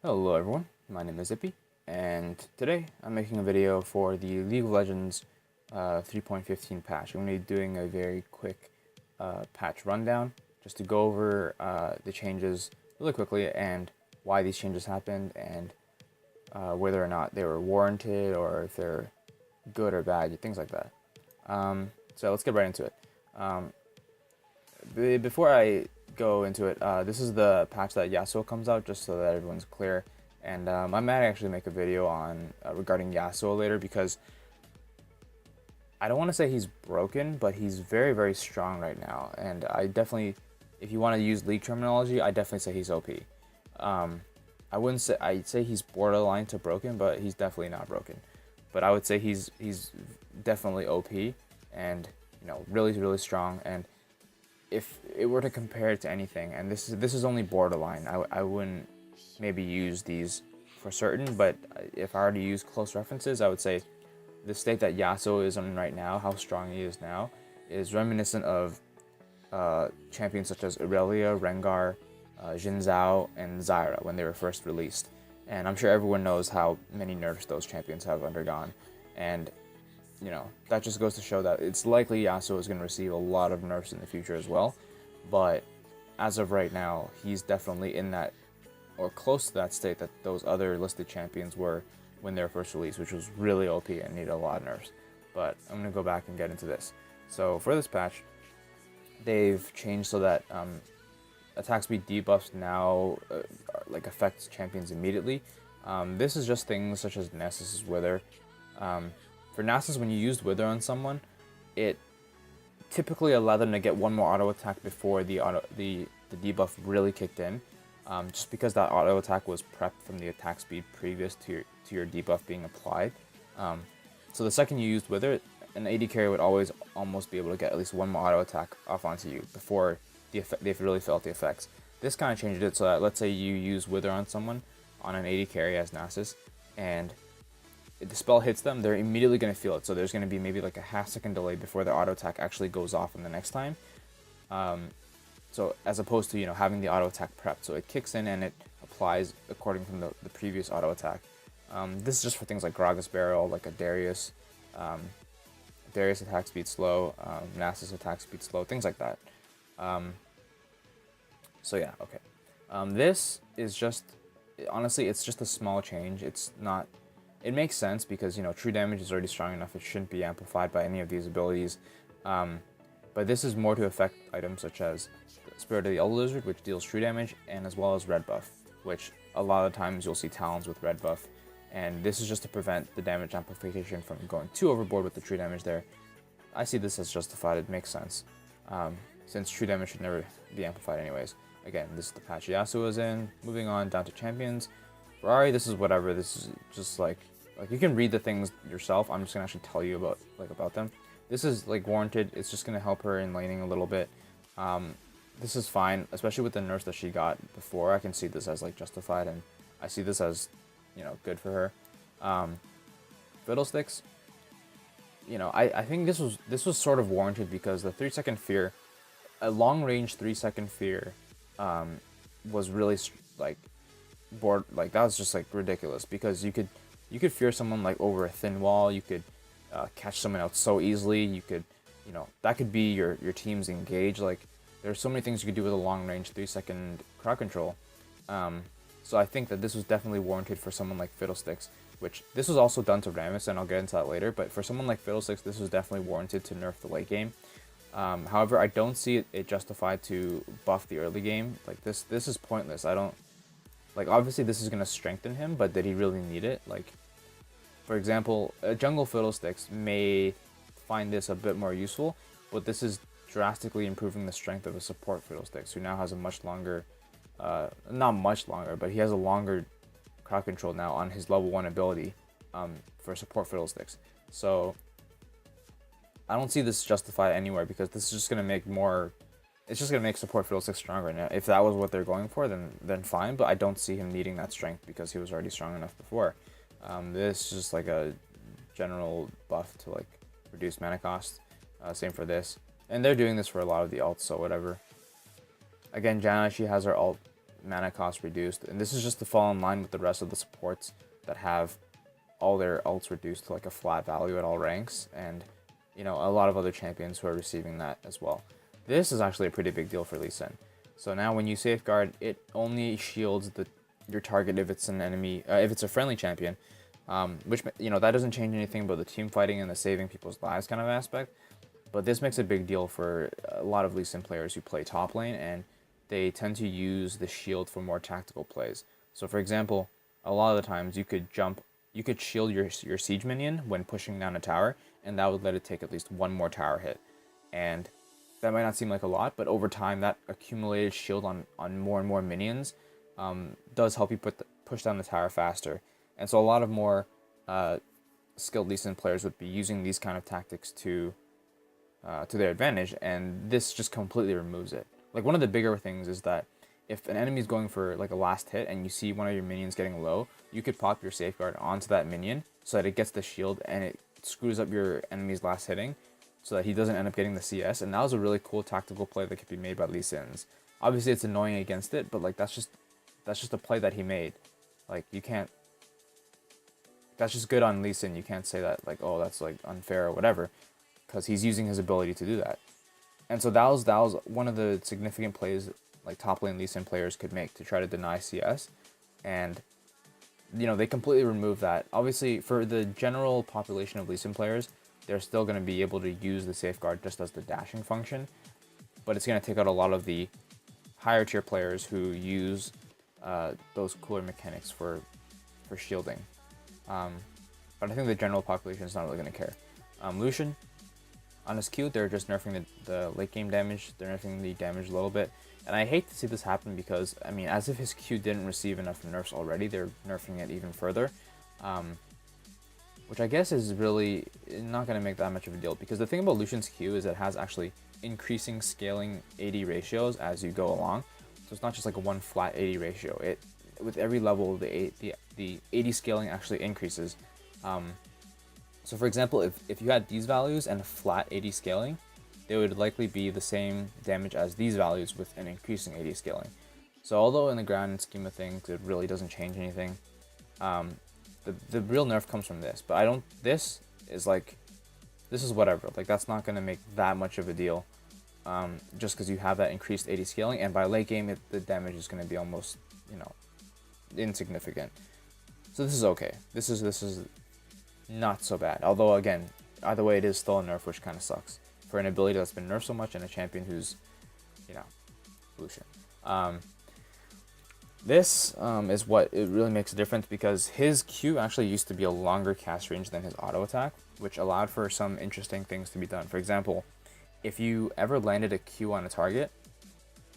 Hello everyone, my name is Ippyy, and today I'm making a video for the League of Legends 3.15 patch. I'm going to be doing a very quick patch rundown, just to go over the changes really quickly and why these changes happened, and whether or not they were warranted or if they're good or bad, things like that. So let's get right into it. Before I go into it, this is the patch that Yasuo comes out, just so that everyone's clear. And I might actually make a video on regarding Yasuo later, because I don't want to say he's broken, but he's very, very strong right now. And I definitely, if you want to use League terminology, I definitely say he's OP. I wouldn't say, I'd say he's borderline to broken, but he's definitely not broken. But I would say he's definitely OP, and really, really strong. And if it were to compare it to anything, and this is only borderline, I wouldn't maybe use these for certain, but if I were to use close references, I would say the state that Yasuo is in right now, how strong he is now, is reminiscent of champions such as Irelia, Rengar, Jin Zhao, and Zyra when they were first released. And I'm sure everyone knows how many nerfs those champions have undergone. And that just goes to show that it's likely Yasuo is going to receive a lot of nerfs in the future as well. But as of right now, he's definitely in that, or close to that state that those other listed champions were when they were first released, which was really OP and needed a lot of nerfs. But I'm going to go back and get into this. So for this patch, they've changed so that attack speed debuffs now affects champions immediately. This is just things such as Nessus' Wither. For Nasus, when you used Wither on someone, it typically allowed them to get one more auto attack before the debuff really kicked in, just because that auto attack was prepped from the attack speed previous to your debuff being applied. So the second you used Wither, an AD carry would always almost be able to get at least one more auto attack off onto you before they've really felt the effects. This kind of changed it so that, let's say you use Wither on someone, on an AD carry as Nasus, and if the spell hits them, they're immediately going to feel it. So there's going to be maybe like a half-second delay before the auto attack actually goes off in the next time. So as opposed to having the auto attack prepped, so it kicks in and it applies according from the previous auto attack. This is just for things like Gragas Barrel, like a Darius. Darius attack speed slow, Nasus attack speed slow, things like that. So yeah, okay. This is just, honestly, it's just a small change. It's not. It makes sense because true damage is already strong enough. It shouldn't be amplified by any of these abilities. But this is more to affect items such as Spirit of the Elder Lizard, which deals true damage, and as well as red buff, which a lot of times you'll see Talons with red buff. And this is just to prevent the damage amplification from going too overboard with the true damage there. I see this as justified. It makes sense, since true damage should never be amplified anyways. Again, this is the patch Yasuo is in. Moving on down to champions. Ferrari, this is whatever. This is just like you can read the things yourself. I'm just gonna actually tell you about them. This is warranted. It's just gonna help her in laning a little bit. This is fine, especially with the nerfs that she got before. I can see this as justified, and I see this as good for her. Fiddlesticks, I think this was sort of warranted because the 3-second fear, a long range 3-second fear, was really that was just ridiculous, because you could fear someone over a thin wall. You could catch someone out so easily. You could that could be your team's engage. There's so many things you could do with a long range 3-second crowd control. So I think that this was definitely warranted for someone like Fiddlesticks, which this was also done to Rammus, and I'll get into that later. But for someone like Fiddlesticks, this was definitely warranted to nerf the late game. However, I don't see it justified to buff the early game. This is pointless. I don't. Obviously this is going to strengthen him, but did he really need it? For example, a jungle Fiddlesticks may find this a bit more useful, but this is drastically improving the strength of a support Fiddlesticks, who now has a much longer, not much longer, but he has a longer crowd control now on his level 1 ability for support Fiddlesticks. So I don't see this justified anywhere, because this is just going to make more. It's just going to make support Fiddlesticks stronger. Now, if that was what they're going for, then fine, but I don't see him needing that strength because he was already strong enough before. This is just a general buff to reduce mana cost. Same for this. And they're doing this for a lot of the alts, so whatever. Again, Janna, she has her ult mana cost reduced, and this is just to fall in line with the rest of the supports that have all their ults reduced to like a flat value at all ranks, and you know, a lot of other champions who are receiving that as well. This is actually a pretty big deal for Lee Sin. So now when you safeguard, it only shields your target if it's an enemy, if it's a friendly champion, which, you know, that doesn't change anything about the team fighting and the saving people's lives kind of aspect. But this makes a big deal for a lot of Lee Sin players who play top lane, and they tend to use the shield for more tactical plays. So for example, a lot of the times you could shield your siege minion when pushing down a tower, and that would let it take at least one more tower hit. And that might not seem like a lot, but over time that accumulated shield on more and more minions does help you push down the tower faster. And so a lot of more skilled Lee Sin players would be using these kind of tactics to their advantage, and this just completely removes it. Like, one of the bigger things is that if an enemy is going for like a last hit and you see one of your minions getting low, you could pop your safeguard onto that minion so that it gets the shield and it screws up your enemy's last hitting so that he doesn't end up getting the CS. And that was a really cool tactical play that could be made by Lee Sin's. Obviously it's annoying against it, but like that's just a play that he made. Like, you can't, that's just good on Lee Sin. You can't say that like, oh, that's like unfair or whatever, because he's using his ability to do that. And so that was one of the significant plays like top lane Lee Sin players could make to try to deny CS. And you know, they completely removed that. Obviously for the general population of Lee Sin players, they're still going to be able to use the safeguard just as the dashing function, but it's going to take out a lot of the higher tier players who use those cooler mechanics for shielding. But I think the general population is not really going to care. Lucian, on his Q, they're just nerfing the late game damage. They're nerfing the damage a little bit. And I hate to see this happen because, I mean, as if his Q didn't receive enough nerfs already, they're nerfing it even further. Which I guess is really not going to make that much of a deal, because the thing about Lucian's Q is it has actually increasing scaling AD ratios as you go along. So it's not just like a one flat AD ratio. With every level, the AD scaling actually increases. So for example, if you had these values and a flat AD scaling, they would likely be the same damage as these values with an increasing AD scaling. So although in the grand scheme of things it really doesn't change anything, the real nerf comes from this. But this is whatever. Like, that's not going to make that much of a deal, just because you have that increased AD scaling, and by late game the damage is going to be almost, you know, insignificant. So this is okay. This is not so bad. Although again, either way, it is still a nerf, which kind of sucks for an ability that's been nerfed so much and a champion who's, you know, Lucian. This is what it really makes a difference, because his Q actually used to be a longer cast range than his auto attack, which allowed for some interesting things to be done. For example, if you ever landed a Q on a target,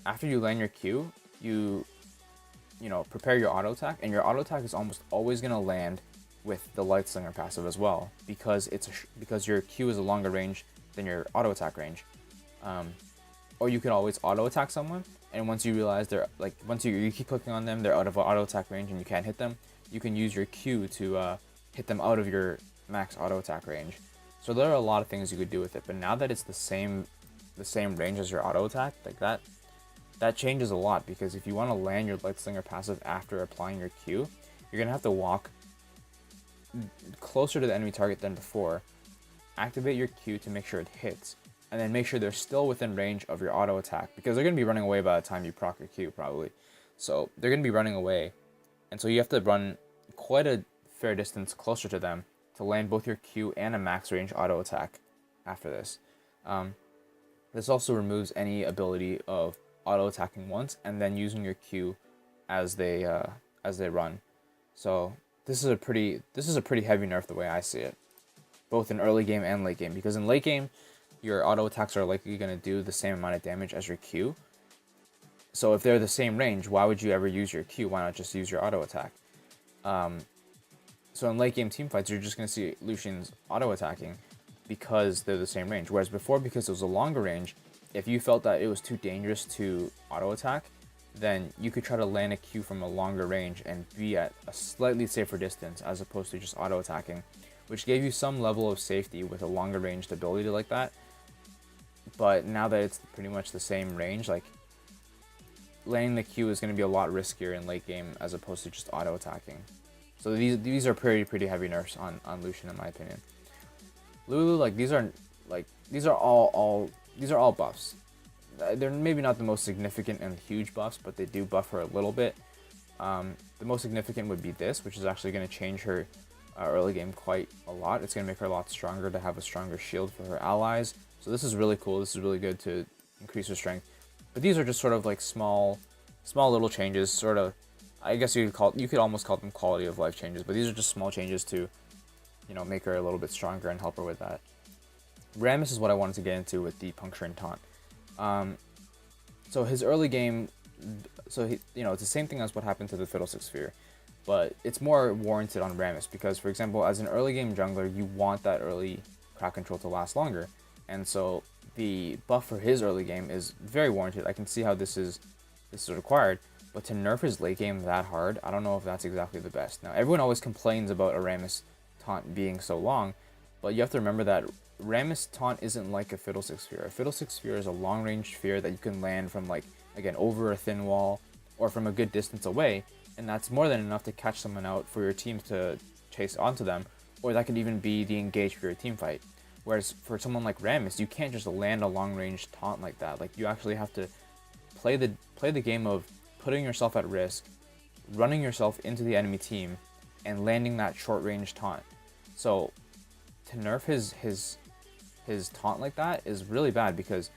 after you land your Q, you know, prepare your auto attack, and your auto attack is almost always going to land with the Light Slinger passive as well, because because your Q is a longer range than your auto attack range. Or you can always auto attack someone, and once you realize once you keep clicking on them, they're out of auto attack range and you can't hit them, you can use your Q to hit them out of your max auto attack range. So there are a lot of things you could do with it, but now that it's the same range as your auto attack, like that changes a lot, because if you want to land your Light Slinger passive after applying your Q, you're gonna have to walk closer to the enemy target than before, activate your Q to make sure it hits, and then make sure they're still within range of your auto attack, because they're going to be running away by the time you proc your Q, probably. So they're going to be running away, and so you have to run quite a fair distance closer to them to land both your Q and a max range auto attack after this. This also removes any ability of auto attacking once and then using your Q as they run. So this is a pretty heavy nerf the way I see it, both in early game and late game, because in late game your auto attacks are likely going to do the same amount of damage as your Q. So if they're the same range, why would you ever use your Q? Why not just use your auto attack? So in late game teamfights, you're just going to see Lucian's auto attacking because they're the same range. Whereas before, because it was a longer range, if you felt that it was too dangerous to auto attack, then you could try to land a Q from a longer range and be at a slightly safer distance as opposed to just auto attacking, which gave you some level of safety with a longer ranged ability like that. But now that it's pretty much the same range, like, landing the Q is going to be a lot riskier in late game as opposed to just auto attacking. So these are pretty heavy nerfs on Lucian in my opinion. Lulu, like these are all buffs. They're maybe not the most significant and huge buffs, but they do buff her a little bit. The most significant would be this, which is actually going to change her early game quite a lot. It's going to make her a lot stronger to have a stronger shield for her allies. So this is really cool. This is really good to increase her strength. But these are just sort of like small little changes, sort of. I guess you could almost call them quality of life changes. But these are just small changes to, you know, make her a little bit stronger and help her with that. Rammus is what I wanted to get into with the puncturing taunt. So his early game, so he, you know, it's the same thing as what happened to the Fiddlesticks sphere, but it's more warranted on Rammus because, for example, as an early game jungler, you want that early crowd control to last longer, and so the buff for his early game is very warranted. I can see how this is required, but to nerf his late game that hard, I don't know if that's exactly the best. Now, everyone always complains about Aramis taunt being so long, but you have to remember that Rammus taunt isn't like a Fiddlesticks sphere. A Fiddlesticks sphere is a long-range sphere that you can land from, like, again, over a thin wall or from a good distance away, and that's more than enough to catch someone out for your team to chase onto them, or that could even be the engage for your team fight. Whereas for someone like Rammus, you can't just land a long-range taunt like that. Like, you actually have to play the game of putting yourself at risk, running yourself into the enemy team, and landing that short-range taunt. So to nerf his taunt like that is really bad because,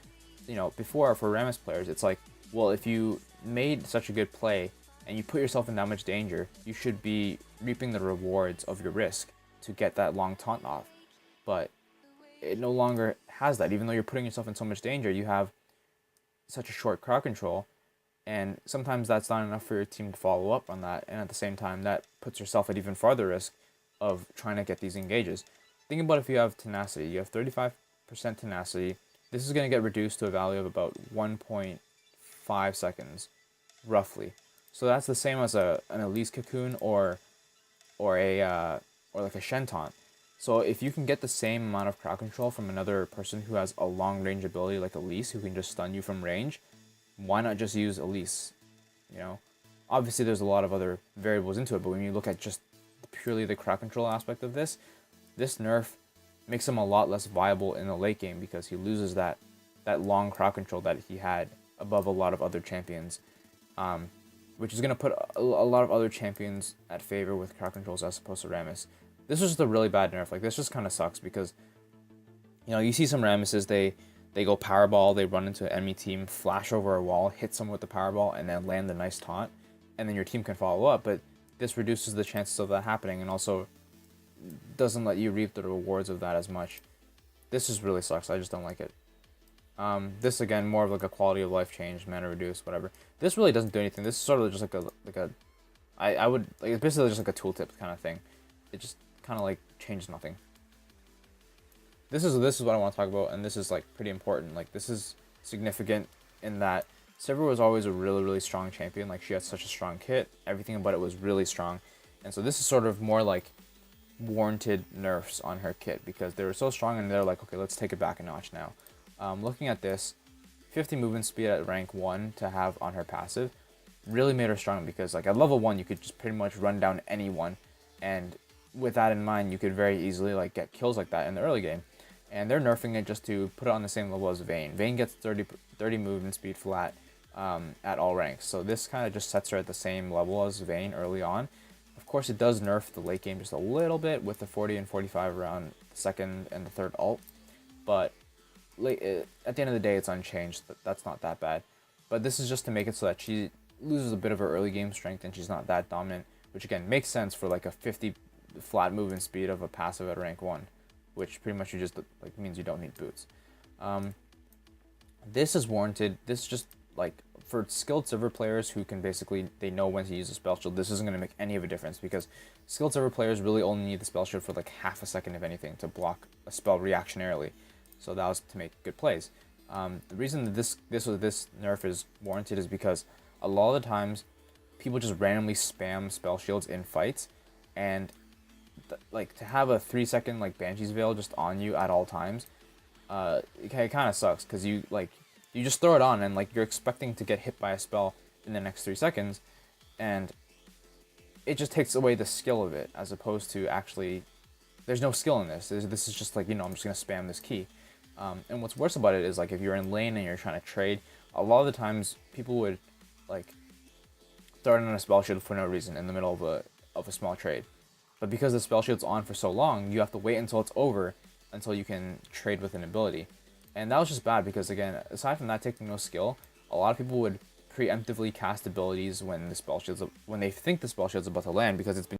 you know, before for Rammus players, it's like, well, if you made such a good play and you put yourself in that much danger, you should be reaping the rewards of your risk to get that long taunt off. But it no longer has that. Even though you're putting yourself in so much danger, you have such a short crowd control, and sometimes that's not enough for your team to follow up on that, and at the same time, that puts yourself at even farther risk of trying to get these engages. Think about if you have tenacity. You have 35% tenacity. This is going to get reduced to a value of about 1.5 seconds, roughly. So that's the same as an Elise cocoon or like a Shen taunt. So if you can get the same amount of crowd control from another person who has a long range ability like Elise, who can just stun you from range, why not just use Elise? You know, obviously there's a lot of other variables into it, but when you look at just purely the crowd control aspect of this nerf makes him a lot less viable in the late game because he loses that long crowd control that he had above a lot of other champions, which is going to put a lot of other champions at favor with crowd controls as opposed to Rammus. This is just a really bad nerf. Like, this just kind of sucks because, you know, you see some Rammuses, they go Powerball, they run into an enemy team, flash over a wall, hit someone with the Powerball, and then land a nice taunt, and then your team can follow up, but this reduces the chances of that happening and also doesn't let you reap the rewards of that as much. This just really sucks. I just don't like it. This, again, more of like a quality of life change, mana reduce, whatever. This really doesn't do anything. This is sort of just I would, like, it's basically just like a tooltip kind of thing. It just kind of like changes nothing. This is what I want to talk about, and this is like pretty important. Like, this is significant in that Sivir was always a really strong champion. Like, she had such a strong kit, everything about it was really strong, and so this is sort of more like warranted nerfs on her kit because they were so strong, and they're like, okay, let's take it back a notch now. Looking at this, 50 movement speed at rank 1 to have on her passive really made her strong because, like, at level 1 you could just pretty much run down anyone, and with that in mind, you could very easily like get kills like that in the early game. And they're nerfing it just to put it on the same level as Vayne. Vayne gets 30 movement speed flat at all ranks. So this kind of just sets her at the same level as Vayne early on. Of course, it does nerf the late game just a little bit with the 40 and 45 around the second and the third ult. But at the end of the day, it's unchanged. That's not that bad. But this is just to make it so that she loses a bit of her early game strength and she's not that dominant. Which, again, makes sense for like a 50 flat movement speed of a passive at rank 1. Which pretty much like means you don't need boots. This is warranted. This is just like for skilled Sivir players who can basically, they know when to use a spell shield. This isn't going to make any of a difference because skilled Sivir players really only need the spell shield for like half a second, if anything, to block a spell reactionarily. So that was to make good plays. The reason that this nerf is warranted is because a lot of the times people just randomly spam spell shields in fights, and like to have a 3-second like Banshee's Veil just on you at all times, it kind of sucks because you just throw it on and like you're expecting to get hit by a spell in the next 3 seconds, and it just takes away the skill of it, as opposed to actually, there's no skill in this. This is just like, I'm just gonna spam this key. And what's worse about it is, like, if you're in lane and you're trying to trade, a lot of the times people would like start on a spell shield for no reason in the middle of a small trade. But because the spell shield's on for so long, you have to wait until it's over until you can trade with an ability. And that was just bad because, again, aside from that taking no skill, a lot of people would preemptively cast abilities when the spell shield's, when they think the spell shield's about to land, because it's been